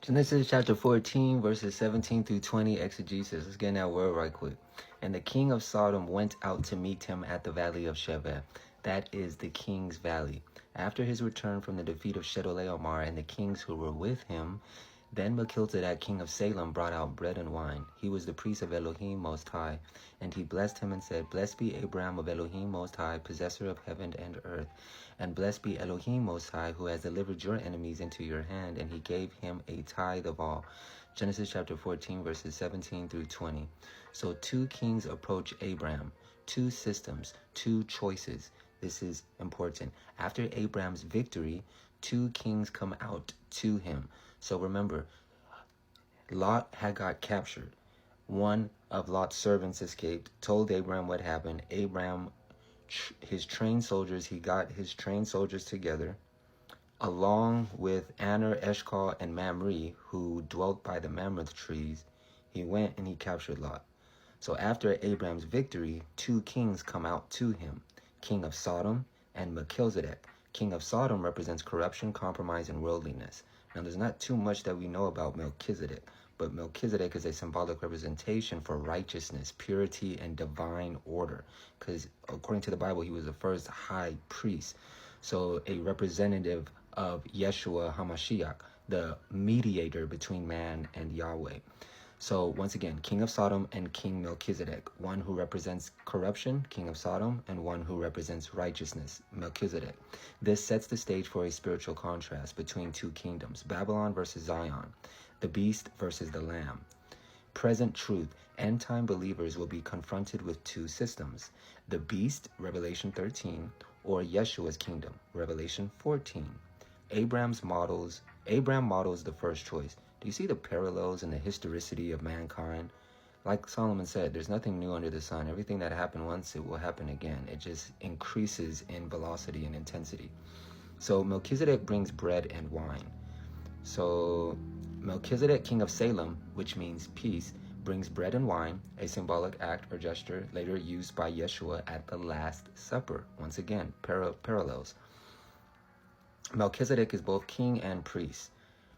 Genesis chapter 14, verses 17 through 20, exegesis. Let's get in that word right quick. And the king of Sodom went out to meet him at the valley of Sheveh. That is the king's valley. After his return from the defeat of Chedorlaomer and the kings who were with him, then Melchizedek, king of Salem, brought out bread and wine. He was the priest of Elohim Most High. And he blessed him and said, Blessed be Abram of Elohim Most High, possessor of heaven and earth. And blessed be Elohim Most High, who has delivered your enemies into your hand. And he gave him a tithe of all. Genesis chapter 14, verses 17 through 20. So two kings approach Abram. Two systems, two choices. This is important. After Abram's victory, two kings come out to him. So remember, Lot had got captured. One of Lot's servants escaped, told Abram what happened. Abram, his trained soldiers, he got his trained soldiers together, along with Aner, Eshcol, and Mamre, who dwelt by the mammoth trees. He went and he captured Lot. So after Abram's victory, two kings come out to him, king of Sodom and Melchizedek. King of Sodom represents corruption, compromise, and worldliness. Now, there's not too much that we know about Melchizedek, but Melchizedek is a symbolic representation for righteousness, purity, and divine order, because according to the Bible, he was the first high priest. So a representative of Yeshua HaMashiach, the mediator between man and Yahweh. So once again, king of Sodom and king Melchizedek, one who represents corruption, king of Sodom, and one who represents righteousness, Melchizedek. This sets the stage for a spiritual contrast between two kingdoms, Babylon versus Zion, the beast versus the lamb. Present truth, end-time believers will be confronted with two systems, the beast, Revelation 13, or Yeshua's kingdom, Revelation 14. Abram models the first choice. Do you see the parallels in the historicity of mankind? Like Solomon said, there's nothing new under the sun. Everything that happened once, it will happen again. It just increases in velocity and intensity. So Melchizedek brings bread and wine. So Melchizedek, king of Salem, which means peace, brings bread and wine, a symbolic act or gesture later used by Yeshua at the Last Supper. Once again, parallels. Melchizedek is both king and priest,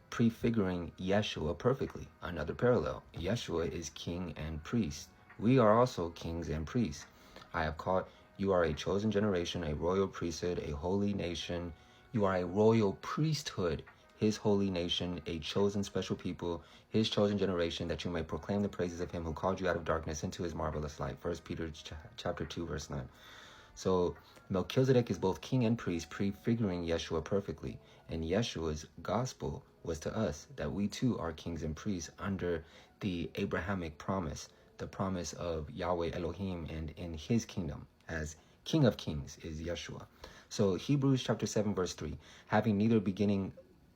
prefiguring Yeshua perfectly. Another parallel. Yeshua is king and priest. We are also kings and priests. I have called you are a chosen generation, a royal priesthood, a holy nation. You are a royal priesthood, his holy nation, a chosen special people, his chosen generation, that you may proclaim the praises of him who called you out of darkness into his marvelous light. 1 Peter chapter 2, verse 9. So Melchizedek is both king and priest, prefiguring Yeshua perfectly. And Yeshua's gospel was to us that we too are kings and priests under the Abrahamic promise, the promise of Yahweh Elohim, and in his kingdom as King of Kings is Yeshua. So Hebrews chapter 7, verse 3, having neither beginning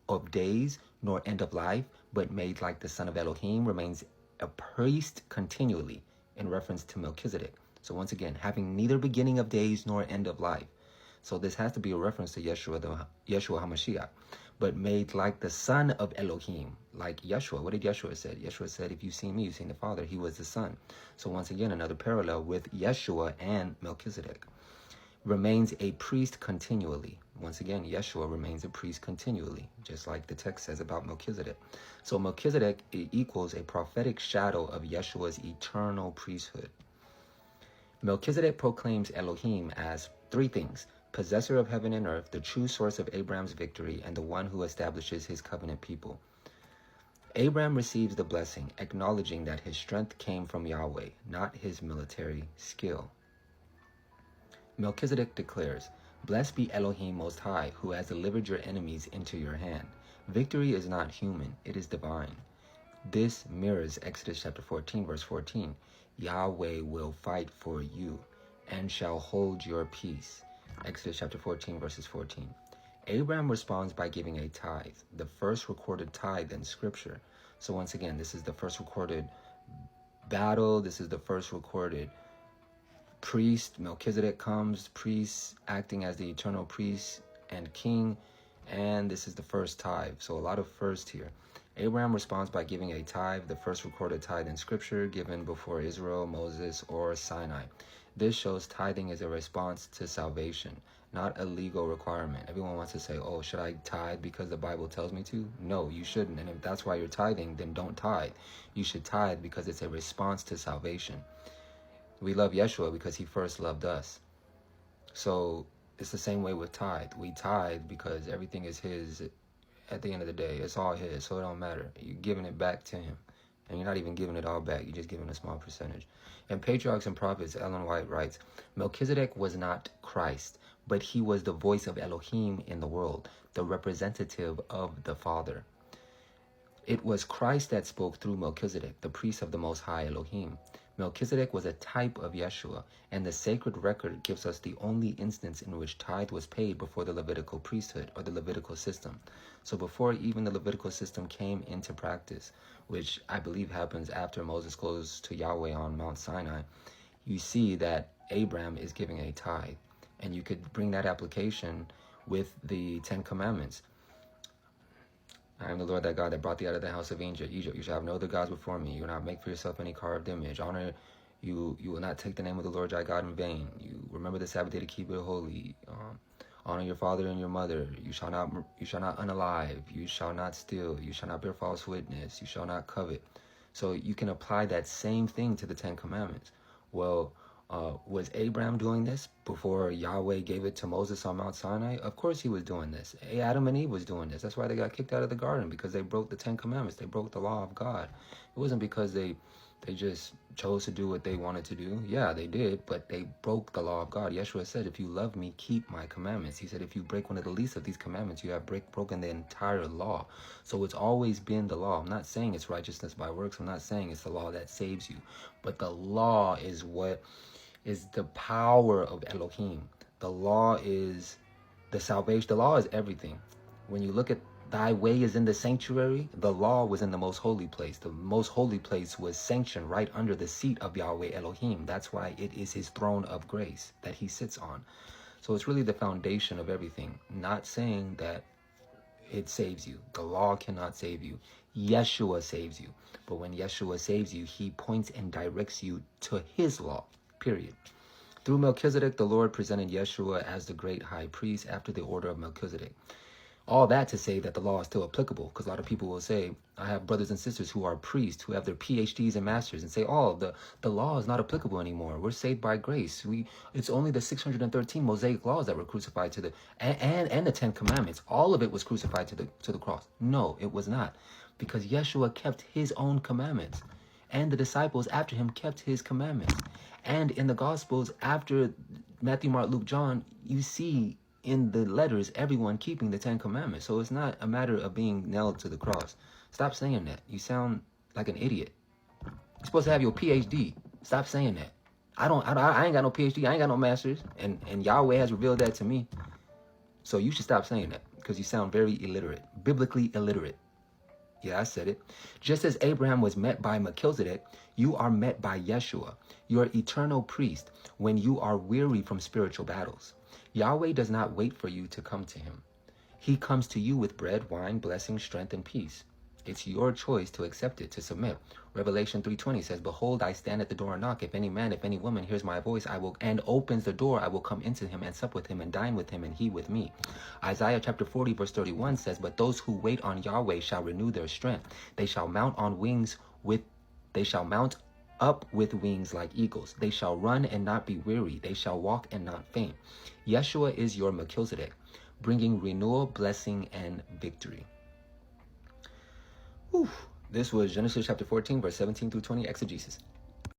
of days nor end of life, but made like the son of Elohim, remains a priest continually, in reference to Melchizedek. So once again, having neither beginning of days nor end of life. So this has to be a reference to Yeshua HaMashiach, but made like the son of Elohim, like Yeshua. What did Yeshua say? Yeshua said, if you've seen me, you've seen the Father. He was the son. So once again, another parallel with Yeshua and Melchizedek. Remains a priest continually. Once again, Yeshua remains a priest continually, just like the text says about Melchizedek. So Melchizedek equals a prophetic shadow of Yeshua's eternal priesthood. Melchizedek proclaims Elohim as three things: possessor of heaven and earth, the true source of Abraham's victory, and the one who establishes his covenant people. Abram receives the blessing, acknowledging that his strength came from Yahweh, not his military skill. Melchizedek declares, Blessed be Elohim Most High, who has delivered your enemies into your hand. Victory is not human, it is divine. This mirrors Exodus chapter 14, verse 14. Yahweh will fight for you and shall hold your peace. Exodus chapter 14, verses 14. Abraham responds by giving a tithe, the first recorded tithe in Scripture. So once again, this is the first recorded battle. This is the first recorded priest. Melchizedek comes, priest acting as the eternal priest and king. And this is the first tithe. So a lot of first here. Abraham responds by giving a tithe, the first recorded tithe in Scripture given before Israel, Moses, or Sinai. This shows tithing is a response to salvation, not a legal requirement. Everyone wants to say, oh, should I tithe because the Bible tells me to? No, you shouldn't. And if that's why you're tithing, then don't tithe. You should tithe because it's a response to salvation. We love Yeshua because he first loved us. So it's the same way with tithe. We tithe because everything is his. At the end of the day, it's all his, so it don't matter. You're giving it back to him. And you're not even giving it all back. You're just giving a small percentage. In Patriarchs and Prophets, Ellen White writes, Melchizedek was not Christ, but he was the voice of Elohim in the world, the representative of the Father. It was Christ that spoke through Melchizedek, the priest of the Most High Elohim. Melchizedek was a type of Yeshua, and the sacred record gives us the only instance in which tithe was paid before the Levitical priesthood or the Levitical system. So before even the Levitical system came into practice, which I believe happens after Moses goes to Yahweh on Mount Sinai, you see that Abram is giving a tithe. And you could bring that application with the Ten Commandments. I am the Lord thy God that brought thee out of the house of Egypt. You shall have no other gods before me. You will not make for yourself any carved image. Honor you will not take the name of the Lord thy God in vain. You remember the Sabbath day to keep it holy. Honor your father and your mother. You shall not unalive. You shall not steal. You shall not bear false witness. You shall not covet. So you can apply that same thing to the Ten Commandments. Well, was Abraham doing this before Yahweh gave it to Moses on Mount Sinai? Of course he was doing this. Adam and Eve was doing this. That's why they got kicked out of the garden, because they broke the Ten Commandments. They broke the law of God. It wasn't because they just chose to do what they wanted to do. Yeah, they did, but they broke the law of God. Yeshua said, if you love me, keep my commandments. He said, if you break one of the least of these commandments, you have broken the entire law. So it's always been the law. I'm not saying it's righteousness by works. I'm not saying it's the law that saves you. But the law is what is the power of Elohim. The law is the salvation. The law is everything. When you look at thy way is in the sanctuary, the law was in the most holy place. The most holy place was sanctioned right under the seat of Yahweh Elohim. That's why it is his throne of grace that he sits on. So it's really the foundation of everything. Not saying that it saves you. The law cannot save you. Yeshua saves you. But when Yeshua saves you, he points and directs you to his law. Period. Through Melchizedek, the Lord presented Yeshua as the great high priest after the order of Melchizedek. All that to say that the law is still applicable, because a lot of people will say, I have brothers and sisters who are priests, who have their PhDs and masters, and say, oh, the law is not applicable anymore. We're saved by grace. It's only the 613 Mosaic laws that were crucified to and the Ten Commandments. All of it was crucified to the cross. No, it was not, because Yeshua kept his own commandments, and the disciples after him kept his commandments. And in the Gospels, after Matthew, Mark, Luke, John, you see in the letters everyone keeping the Ten Commandments. So it's not a matter of being nailed to the cross. Stop saying that. You sound like an idiot. You're supposed to have your PhD. Stop saying that. I ain't got no PhD. I ain't got no master's. And Yahweh has revealed that to me. So you should stop saying that, because you sound very illiterate, biblically illiterate. Yeah, I said it. Just as Abraham was met by Melchizedek, you are met by Yeshua, your eternal priest, when you are weary from spiritual battles. Yahweh does not wait for you to come to him. He comes to you with bread, wine, blessing, strength, and peace. It's your choice to accept it, to submit. Revelation 3:20 says, behold, I stand at the door and knock. If any man, if any woman hears my voice, and opens the door, I will come into him and sup with him and dine with him and he with me. Isaiah chapter 40 verse 31 says, but those who wait on Yahweh shall renew their strength. They shall mount up with wings like eagles. They shall run and not be weary. They shall walk and not faint. Yeshua is your Melchizedek, bringing renewal, blessing, and victory. Whew. This was Genesis chapter 14, verse 17 through 20, exegesis.